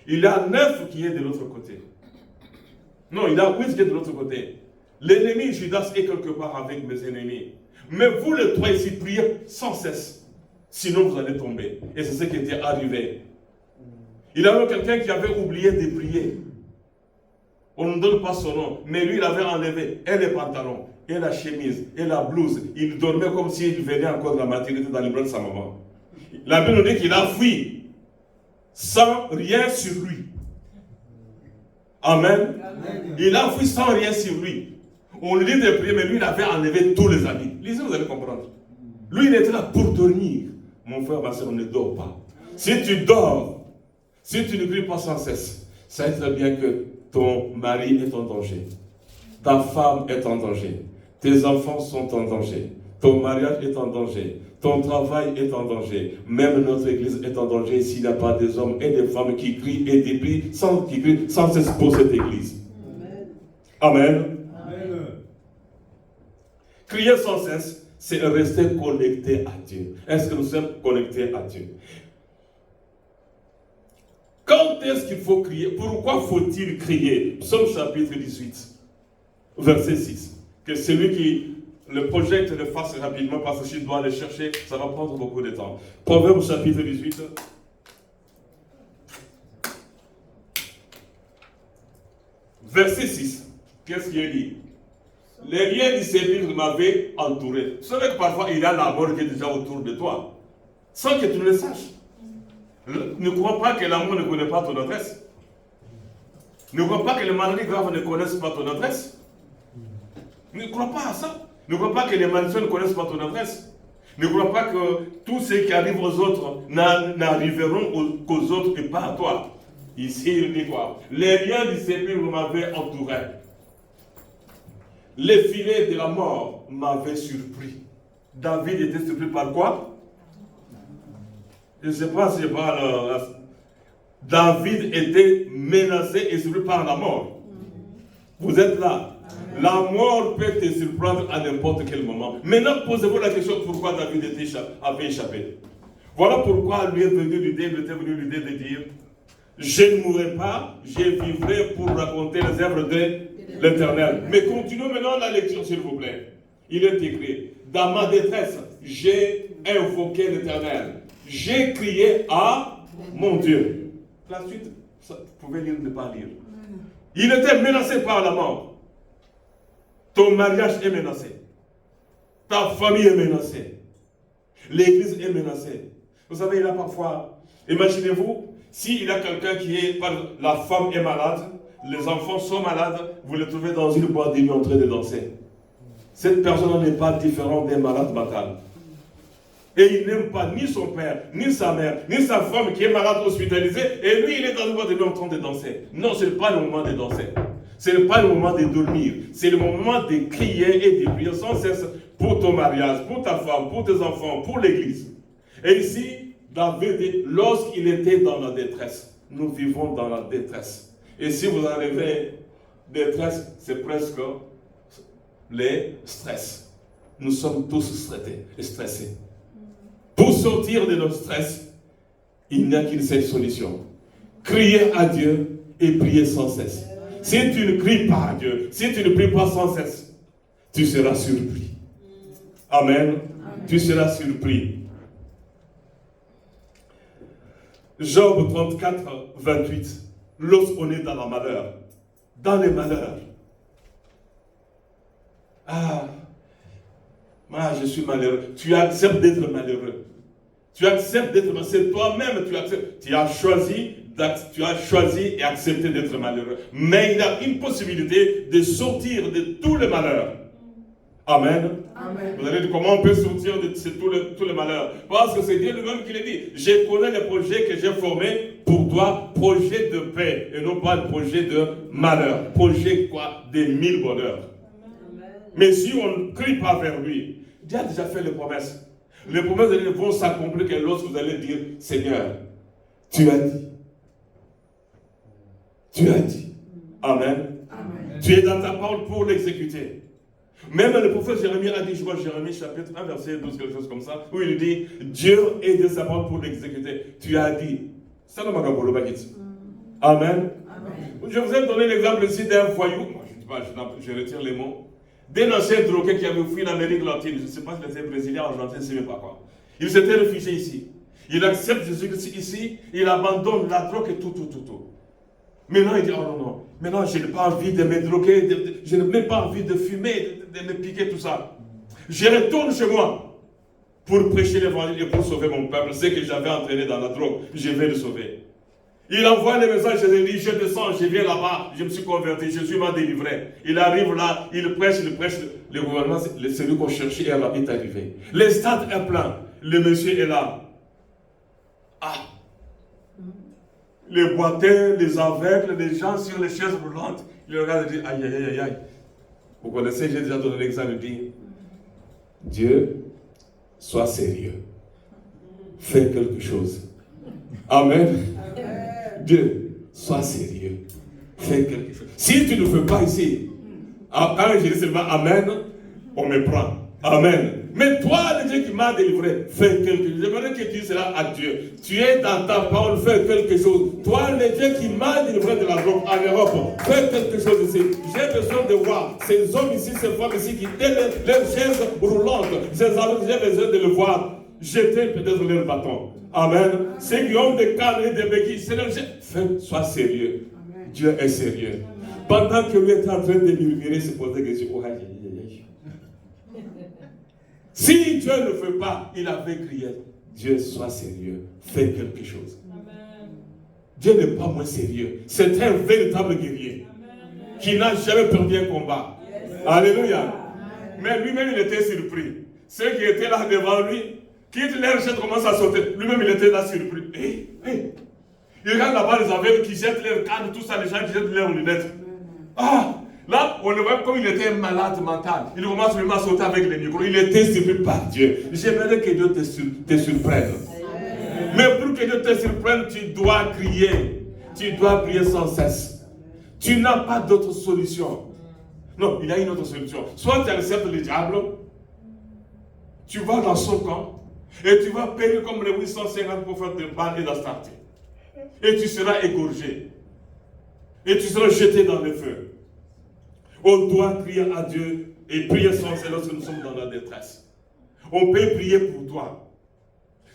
Il y a 9 qui est de l'autre côté. Non, il y a 8 qui est de l'autre côté. L'ennemi Judas est quelque part avec mes ennemis. Mais vous les trois ici, priez sans cesse. Sinon vous allez tomber. Et c'est ce qui était arrivé. Il y avait quelqu'un qui avait oublié de prier. On ne donne pas son nom, mais lui il avait enlevé et les pantalons, et la chemise, et la blouse. Il dormait comme s'il venait encore de la maternité dans les bras de sa maman. La Bible nous dit qu'il a fui sans rien sur lui. Amen. Amen. Il a fui sans rien sur lui. On lui dit de prier, mais lui il avait enlevé tous les habits. Lisez, vous allez comprendre. Lui il était là pour dormir. Mon frère, ma soeur, ne dort pas. Si tu dors, si tu ne pries pas sans cesse, ça va très bien que ton mari est en danger. Ta femme est en danger. Tes enfants sont en danger. Ton mariage est en danger. Ton travail est en danger. Même notre église est en danger s'il n'y a pas des hommes et des femmes qui crient et déplient sans cesse pour cette église. Amen. Amen. Crier sans cesse, c'est rester connecté à Dieu. Est-ce que nous sommes connectés à Dieu? Quand est-ce qu'il faut crier? Pourquoi faut-il crier? Psaume chapitre 18, verset 6. Que celui qui le projette le fasse rapidement parce que je dois le chercher, ça va prendre beaucoup de temps. Proverbe chapitre 18. Verset 6. Qu'est-ce qu'il dit? Les liens du sépulcre m'avaient entouré. Vous savez que parfois il y a la mort qui est déjà autour de toi, sans que tu ne le saches. Ne crois pas que la mort ne connaît pas ton adresse. Ne crois pas que les maladies graves ne connaissent pas ton adresse. Ne crois pas à ça. Ne crois pas que les maladies ne connaissent pas ton adresse. Ne crois pas que tout ce qui arrive aux autres n'arriveront qu'aux autres et pas à toi. Ici, il dit quoi? Les liens du sépulcre m'avaient entouré. Les filets de la mort m'avaient surpris. David était surpris par quoi? Je ne sais pas si je parle. David était menacé et surpris par la mort. Vous êtes là. La mort peut te surprendre à n'importe quel moment. Maintenant, posez-vous la question pourquoi David avait échappé. Voilà pourquoi lui est venu l'idée de dire: je ne mourrai pas, je vivrai pour raconter les œuvres de l'Éternel. Mais continuons maintenant la lecture, s'il vous plaît. Il est écrit: dans ma détresse, j'ai invoqué l'Éternel. J'ai crié à mon Dieu. La suite, vous pouvez lire ou ne pas lire. Il était menacé par la mort. Ton mariage est menacé. Ta famille est menacée. L'église est menacée. Vous savez, il y a parfois, imaginez-vous, s'il y a quelqu'un qui est, la femme est malade, les enfants sont malades, vous les trouvez dans une boîte de nuit en train de danser. Cette personne n'est pas différente d'un malade mental. Et il n'aime pas ni son père, ni sa mère, ni sa femme qui est malade hospitalisée, et lui il est dans une boîte de nuit en train de danser. Non, ce n'est pas le moment de danser. Ce n'est pas le moment de dormir. C'est le moment de crier et de prier sans cesse pour ton mariage, pour ta femme, pour tes enfants, pour l'église. Et ici, David, lorsqu'il était dans la détresse, nous vivons dans la détresse. Et si vous arrivez détresse, c'est presque les stress. Nous sommes tous stressés. Pour sortir de notre stress, il n'y a qu'une seule solution. Crier à Dieu et prier sans cesse. Si tu ne cries pas à Dieu, si tu ne pries pas sans cesse, tu seras surpris. Amen. Amen. Tu seras surpris. Job 34, 28. Lorsqu'on est dans le malheur, dans les malheurs. Moi je suis malheureux. Tu acceptes d'être malheureux. Tu acceptes d'être malheureux. C'est toi-même, tu acceptes. Tu as choisi et accepté d'être malheureux. Mais il y a une possibilité de sortir de tout le malheur. Amen. Amen. Vous allez dire comment on peut sortir de tout le malheur. Parce que c'est Dieu lui-même qui le dit. Je connais les projets que j'ai formés pour toi, projet de paix et non pas le projet de malheur. Projet quoi? Des 1000 bonheurs. Amen. Mais si on ne crie pas vers lui, Dieu a déjà fait les promesses. Les promesses de Dieu vont s'accomplir que lorsque vous allez dire: Seigneur, tu as dit. Tu as dit. Amen. Amen. Tu es dans ta parole pour l'exécuter. Même le prophète Jérémie a dit, je vois Jérémie chapitre 1, verset 12, quelque chose comme ça, où il dit: Dieu est de sa parole pour l'exécuter. Tu as dit. Ça ne m'a pas Amen. Amen. Je vous ai donné l'exemple ici d'un voyou. Moi, je retire les mots. D'un ancien drogué qui avait fui l'Amérique latine. Je ne sais pas si c'était brésilien, argentin, je ne sais même pas quoi. Il s'était réfugié ici. Il accepte Jésus-Christ ici. Il abandonne la drogue et tout. Maintenant, il dit: oh non. Maintenant, je n'ai pas envie de me droguer, je n'ai même pas envie de fumer, de me piquer, tout ça. Je retourne chez moi pour prêcher l'évangile et pour sauver mon peuple. Ce que j'avais entraîné dans la drogue, je vais le sauver. Il envoie le message, il dit: je descends, je viens là-bas, je me suis converti, Jésus m'a délivré. Il arrive là, il prêche, le gouvernement, celui qu'on cherchait est arrivé. Le stade est plein, le monsieur est là. Les boiteux, les aveugles, les gens sur les chaises roulantes, ils regardent et disent: aïe. Vous connaissez, j'ai déjà donné l'exemple, il dit: Dieu sois sérieux. Fais quelque chose. Amen. Dieu, sois sérieux. Fais quelque chose. Si tu ne fais pas ici, quand je dis seulement Amen, on me prend. Amen. Mais toi, le Dieu qui m'a délivré, fais quelque chose. J'aimerais que tu dises cela à Dieu. Tu es dans ta parole, fais quelque chose. Toi, le Dieu qui m'a délivré de la drogue en Europe, fais quelque chose ici. J'ai besoin de voir ces hommes ici, ces femmes ici qui tiennent leurs chaises roulantes. J'ai besoin de le voir jeter peut-être leur bâton. Amen. Ceux qui ont des cannes et des béquilles, sois sérieux. Amen. Dieu est sérieux. Amen. Pendant que lui est en train de murmurer, se poser des questions. Si Dieu ne fait pas, il avait crié. Dieu, sois sérieux. Fais quelque chose. Amen. Dieu n'est pas moins sérieux. C'est un véritable guerrier. Amen. Qui n'a jamais perdu un combat. Yes. Alléluia. Amen. Mais lui-même, il était surpris. Ceux qui étaient là devant lui, qui leur jette commence à sauter. Lui-même, il était là surpris. Il regarde là-bas les aveugles qui jettent leurs cannes, tout ça, les gens qui jettent leurs lunettes. Ah! Là, on le voit comme il était malade mental. Il commence vraiment à sauter avec les micros. Il était surpris par Dieu. J'aimerais que Dieu te surprenne. Mais pour que Dieu te surprenne, tu dois crier. Tu dois prier sans cesse. Tu n'as pas d'autre solution. Non, il y a une autre solution. Soit tu acceptes le diable, tu vas dans son camp, et tu vas payer comme les 850 prophètes de Baal et d'Astarté. Et tu seras égorgé. Et tu seras jeté dans le feu. On doit crier à Dieu et prier sans cesse lorsque nous sommes dans la détresse. On peut prier pour toi.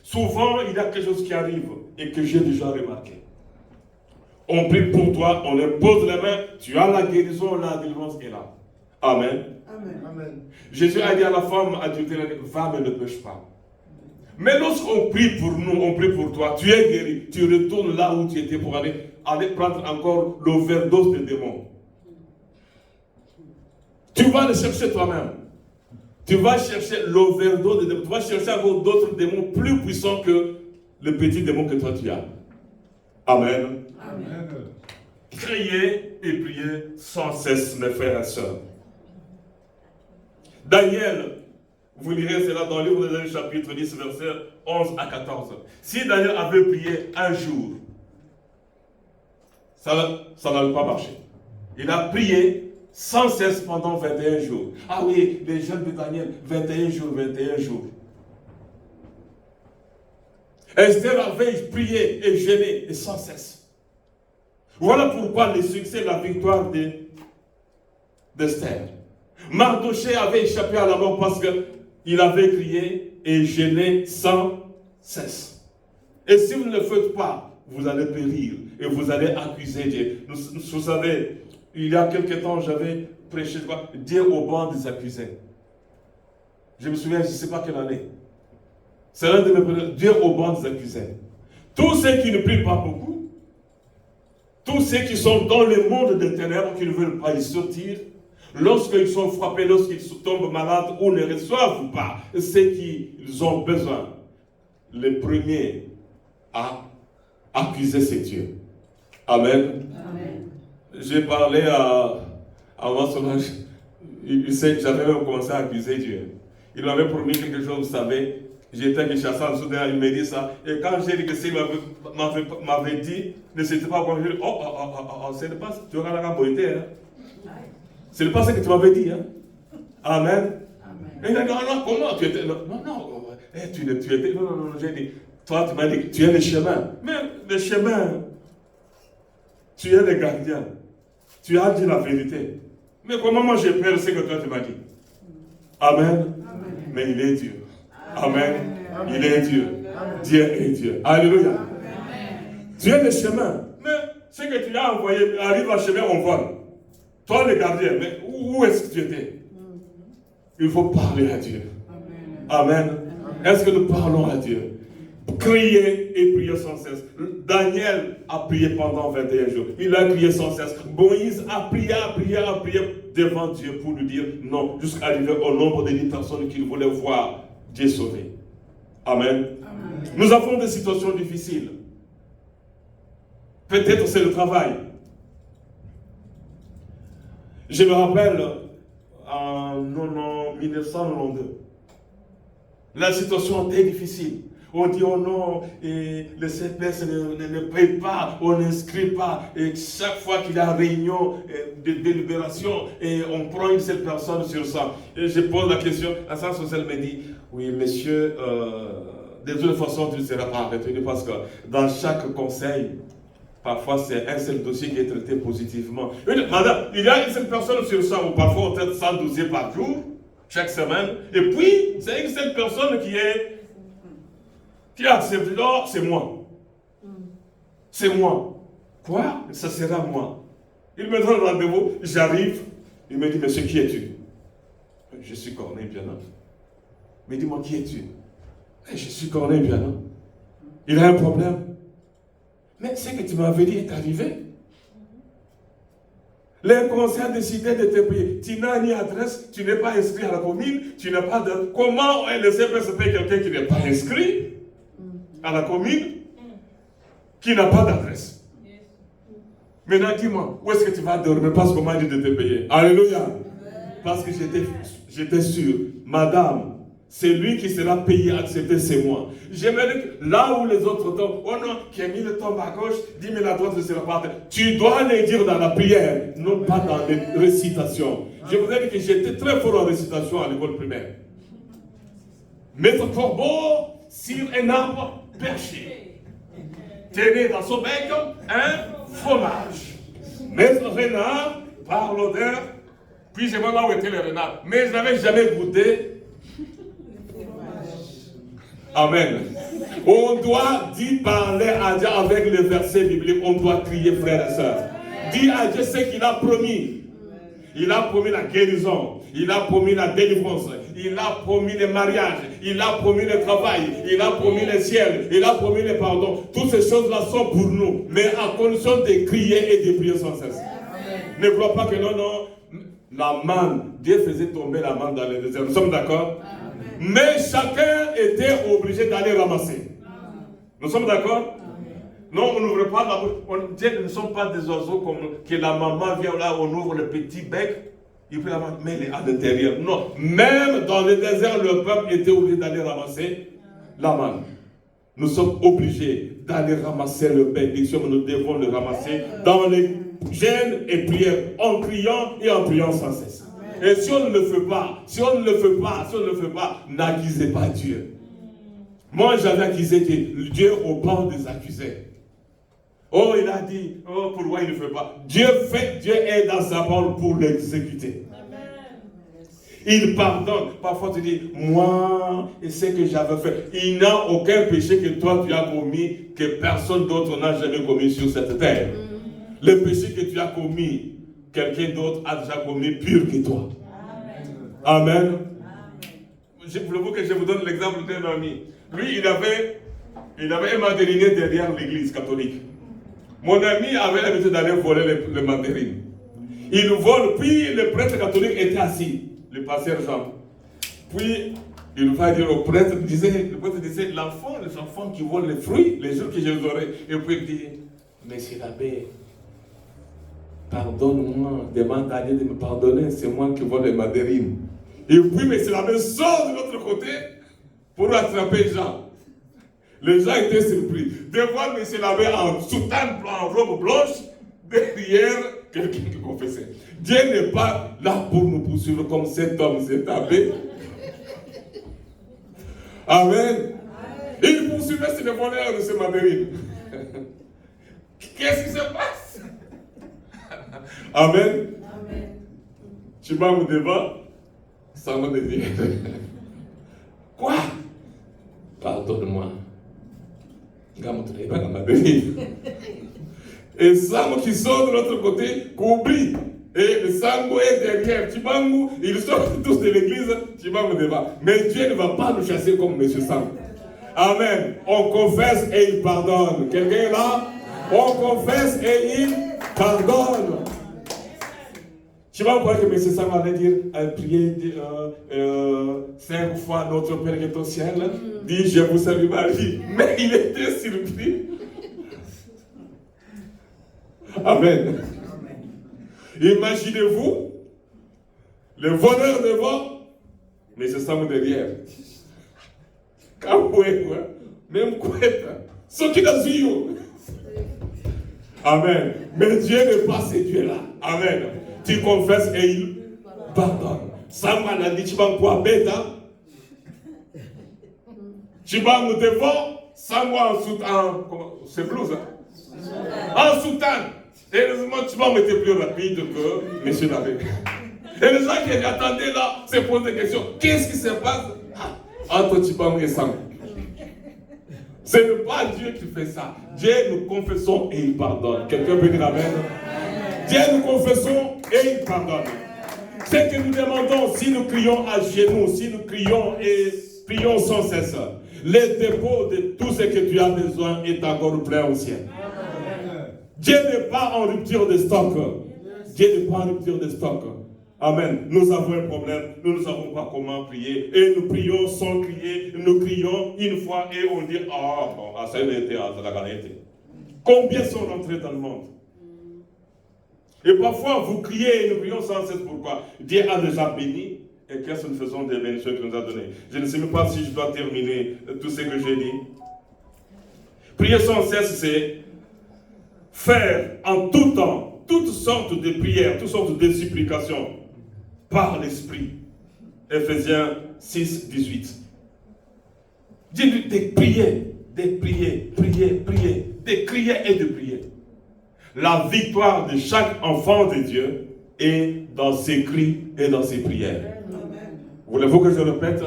Souvent, il y a quelque chose qui arrive et que j'ai déjà remarqué. On prie pour toi, on impose les mains, tu as la guérison, la délivrance est là. Amen. Amen. Jésus a dit à la femme adultère, va mais ne pêche pas. Mais lorsqu'on prie pour nous, on prie pour toi, tu es guéri, tu retournes là où tu étais pour aller prendre encore l'overdose de démons. Tu vas le chercher toi-même. Tu vas chercher l'overdose de démons. Tu vas chercher encore d'autres démons plus puissants que le petit démon que toi tu as. Amen. Amen. Criez et priez sans cesse, mes frères et sœurs. Daniel, vous lirez cela dans le livre de Daniel, chapitre 10, versets 11 à 14. Si Daniel avait prié un jour, ça n'allait pas marcher. Il a prié sans cesse pendant 21 jours. Ah oui, les jeunes de Daniel, 21 jours, 21 jours. Esther avait prié et jeûné et sans cesse. Voilà pourquoi le succès, la victoire d'Esther. Mardochée avait échappé à la mort parce qu'il avait crié et jeûné sans cesse. Et si vous ne le faites pas, vous allez périr et vous allez accuser Dieu. Vous savez, il y a quelque temps, j'avais prêché Dieu au banc des accusés. Je me souviens, je ne sais pas quelle année. C'est l'un de mes premiers, Dieu au banc des accusés. Tous ceux qui ne prient pas beaucoup, tous ceux qui sont dans le monde des ténèbres, qui ne veulent pas y sortir, lorsqu'ils sont frappés, lorsqu'ils tombent malades ou ne reçoivent pas ce qu'ils ont besoin, le premier à accuser, c'est Dieu. Amen. Amen. J'ai parlé à mon sauvage, j'avais même commencé à accuser Dieu. Il m'avait promis quelque chose, vous savez. J'étais que chasseur en Soudan, il m'a dit ça. Et quand j'ai dit que s'il m'avait dit, ne c'était pas bon, je dis, ce n'est pas, tu auras la beauté, hein. Ce n'est pas ce que tu m'avais dit, hein. Amen. Amen. Et il a dit, non, comment tu étais, non, tu étais, non, j'ai dit, toi tu m'as dit, tu es le chemin. Mais le chemin, tu es le gardien. Tu as dit la vérité. Mais comment moi j'ai peur de ce que toi tu m'as dit? Amen. Amen. Mais il est Dieu. Amen. Amen. Il est Dieu. Amen. Dieu est Dieu. Alléluia. Amen. Tu es le chemin. Mais ce que tu as envoyé arrive à chemin, on vole. Toi le gardien, mais où est-ce que tu étais? Il faut parler à Dieu. Amen. Amen. Est-ce que nous parlons à Dieu? Crier et prier sans cesse. Daniel a prié pendant 21 jours. Il a crié sans cesse. Moïse a prié devant Dieu pour lui dire non, jusqu'à arriver au nombre de 10 personnes qu'il voulait voir Dieu sauver. Amen. Amen. Nous avons des situations difficiles. Peut-être c'est le travail. Je me rappelle en 1992. La situation est difficile. On dit, oh non, et le CPS ne paye pas, on n'inscrit pas. Et chaque fois qu'il y a réunion de délibération, et on prend une seule personne sur ça. Et je pose la question, l'assistante sociale me dit, oui, monsieur, de toute façon, tu ne seras pas retenu parce que dans chaque conseil, parfois c'est un seul dossier qui est traité positivement. Madame, il y a une seule personne sur ça, ou parfois on traite 100 dossiers par jour, chaque semaine, et puis c'est une seule personne qui a accepté. Non, c'est moi. C'est moi. Quoi? Ça sera moi. Il me donne rendez-vous, j'arrive, il me dit, monsieur, qui es-tu? Je suis Corneille Piana. Mais dis-moi, qui es-tu? Je suis Corneille Piana. Il a un problème. Mais ce que tu m'avais dit est arrivé. Le conseil a décidé de te payer. Tu n'as ni adresse, tu n'es pas inscrit à la commune, tu n'as pas de... Comment le CPS paye quelqu'un qui n'est pas inscrit à la commune, qui n'a pas d'adresse? Maintenant, dis-moi, où est-ce que tu vas dormir? Parce qu'on m'a dit de te payer. Alléluia. Parce que j'étais sûr, madame, c'est lui qui sera payé, accepté, c'est moi. J'aimerais que là où les autres tombent, oh non, Kémy tombe à gauche, 10 000 à droite ne sera pas. Tu dois les dire dans la prière, non pas dans les récitations. Je vous ai dit que j'étais très fort en récitation à l'école primaire. Maître Corbeau sur un arbre perché. Tenez dans son bec un fromage. Maître Renard, par l'odeur, puis je vois là où était le renard. Mais je n'avais jamais goûté. Amen. On doit parler à Dieu avec les versets bibliques. On doit crier, frères et sœurs. Dis à Dieu ce qu'il a promis. Il a promis la guérison. Il a promis la délivrance. Il a promis le mariage. Il a promis le travail. Il a promis le ciel. Il a promis le pardon. Toutes ces choses-là sont pour nous. Mais à condition de crier et de prier sans cesse. Ne crois pas que non. La manne, Dieu faisait tomber la manne dans le désert. Nous sommes d'accord? Mais chacun était obligé d'aller ramasser. Nous sommes d'accord? Non, on n'ouvre pas la bouche. Dieu ne sont pas des oiseaux comme que la maman vient là, on ouvre le petit bec, et puis la maman, mais elle est à l'intérieur. Non, même dans le désert, le peuple était obligé d'aller ramasser la manne. Nous sommes obligés d'aller ramasser le bénédiction, nous devons le ramasser dans les jeûnes et prières, en criant et en priant sans cesse. Et si on ne le fait pas, n'accusez pas Dieu. Moi, j'avais accusé Dieu au banc des accusés. Oh, il a dit, oh, pourquoi il ne fait pas? Dieu est dans sa parole pour l'exécuter. Il pardonne. Parfois, tu dis, moi, et ce que j'avais fait. Il n'y a aucun péché que toi, tu as commis, que personne d'autre n'a jamais commis sur cette terre. Le péché que tu as commis, quelqu'un d'autre a déjà commis pire que toi. Amen. Voulez-vous que je vous donne l'exemple d'un ami? Lui, il avait un mandarinier derrière l'église catholique. Mon ami avait l'habitude d'aller voler les mandarines. Il vole, puis le prêtre catholique était assis, le pasteur Jean. Puis, il va dire au prêtre, le prêtre disait, les enfants qui volent les fruits, les jours que je les aurai. Et puis il dit, monsieur l'abbé, pardonne-moi, demande à Dieu de me pardonner, c'est moi qui vole les mandarines. Et puis, mais l'abbé sort de l'autre côté pour attraper Jean. Les gens étaient surpris de voir M. l'abbé en soutane blanc, en robe blanche, derrière quelqu'un qui confessait. Dieu n'est pas là pour nous poursuivre comme cet homme, cet abbé. Amen. Il poursuivait sur le voleur de ce mandarine. Qu'est-ce qui se passe? Amen. Tu vas me débat, ça me dit. Quoi? Pardonne-moi. Et Sam qui sort de l'autre côté, qu'oublie. Et le Sango est derrière. Chibangu, ils sortent tous de l'église. Chibangu débat. Mais Dieu ne va pas nous chasser comme M. Sam. Amen. On confesse et il pardonne. Quelqu'un est là? On confesse et il pardonne. Tu vas voir que M. Sam allait dire, prier 5 fois notre Père qui est au ciel. Dit, je vous salue Marie. Mais il était surpris. Amen. Imaginez-vous, le voleur devant, M. Sam derrière. Même quoi, ce qui a vu. Amen. Mais Dieu n'est pas ce Dieu-là. Amen. Tu confesses et il pardonne. Ça m'a dit, tu vas quoi, bête, tu vas nous devant, ça moi en soutane. C'est blouse, hein? En soutane. Heureusement, tu vas mettre plus rapide que M. David. Et les gens qui attendaient là se posent des questions. Qu'est-ce qui se passe entre Tibam et Sam? Ce n'est pas Dieu qui fait ça. Dieu, nous confessons et il pardonne. Quelqu'un peut dire Amen? Dieu, nous confessons et il pardonne. Ce que nous demandons, si nous crions à genoux, si nous crions et prions sans cesse, le dépôt de tout ce que tu as besoin est encore plein au ciel. Dieu n'est pas en rupture de stock. Dieu n'est pas en rupture de stock. Amen. Nous avons un problème, nous ne savons pas comment prier. Et nous prions sans crier, nous crions une fois et on dit, ça a été, ça a été. Combien sont rentrés dans le monde? Et parfois, vous criez et nous prions sans cesse. Pourquoi? Dieu a déjà béni. Et qu'est-ce que nous faisons des bénédictions qu'il nous a données? Je ne sais même pas si je dois terminer tout ce que j'ai dit. Prier sans cesse, c'est faire en tout temps toutes sortes de prières, toutes sortes de supplications par l'Esprit. Ephésiens 6, 18. Dieu dit de prier, de crier et de prier. La victoire de chaque enfant de Dieu est dans ses cris et dans ses prières. Voulez-vous que je répète?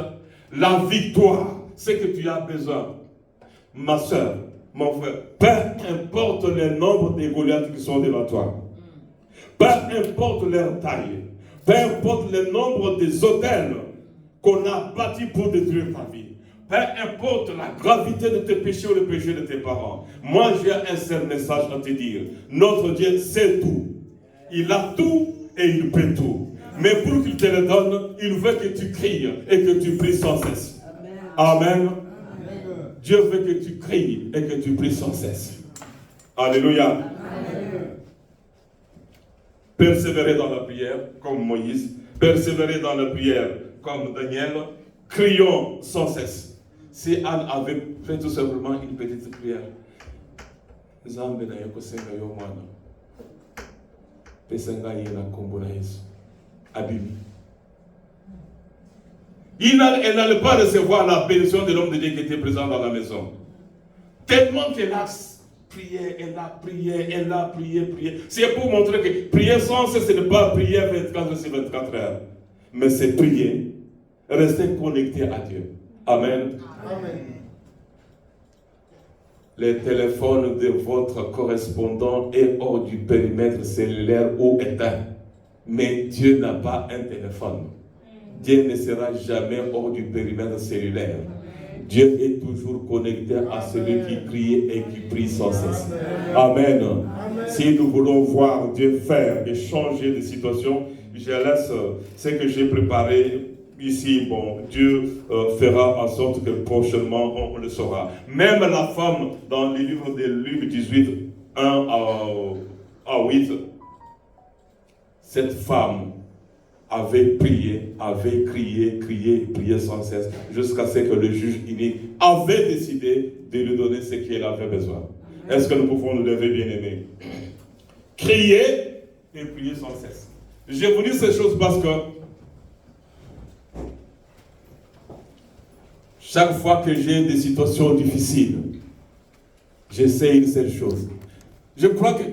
La victoire, c'est que tu as besoin, ma soeur, mon frère, peu importe le nombre de Goliaths qui sont devant toi, peu importe leur taille, peu importe le nombre des autels qu'on a bâtis pour détruire ta vie, peu importe la gravité de tes péchés ou le péché de tes parents, moi j'ai un seul message à te dire. Notre Dieu sait tout. Il a tout et il peut tout. Mais pour qu'il te le donne, il veut que tu cries et que tu pries sans cesse. Amen. Amen. Dieu veut que tu cries et que tu pries sans cesse. Alléluia. Amen. Persévérer dans la prière comme Moïse. Persévérer dans la prière comme Daniel. Crions sans cesse. Si Anne avait fait tout simplement une petite prière. Elle n'allait pas recevoir la bénédiction de l'homme de Dieu qui était présent dans la maison. Tellement qu'elle a prié, elle a prié. C'est pour montrer que prier sans cesse, ce n'est pas prier 24 sur 24 heures. Mais c'est prier, rester connecté à Dieu. Amen. Amen. Le téléphone de votre correspondant est hors du périmètre cellulaire ou éteint. Mais Dieu n'a pas un téléphone. Dieu ne sera jamais hors du périmètre cellulaire. Dieu est toujours connecté à celui qui crie et qui prie sans cesse. Amen. Si nous voulons voir Dieu faire et changer de situation, je laisse ce que j'ai préparé ici. Bon, Dieu fera en sorte que prochainement on le saura. Même la femme dans le livre de Luc 18, 1 à 8, cette femme avait prié, avait crié sans cesse, jusqu'à ce que le juge unique avait décidé de lui donner ce qu'elle avait besoin. Est-ce que nous pouvons nous lever, bien-aimés? Crier et prier sans cesse. Je vous dis ces choses parce que chaque fois que j'ai des situations difficiles, j'essaie une seule chose. Je crois que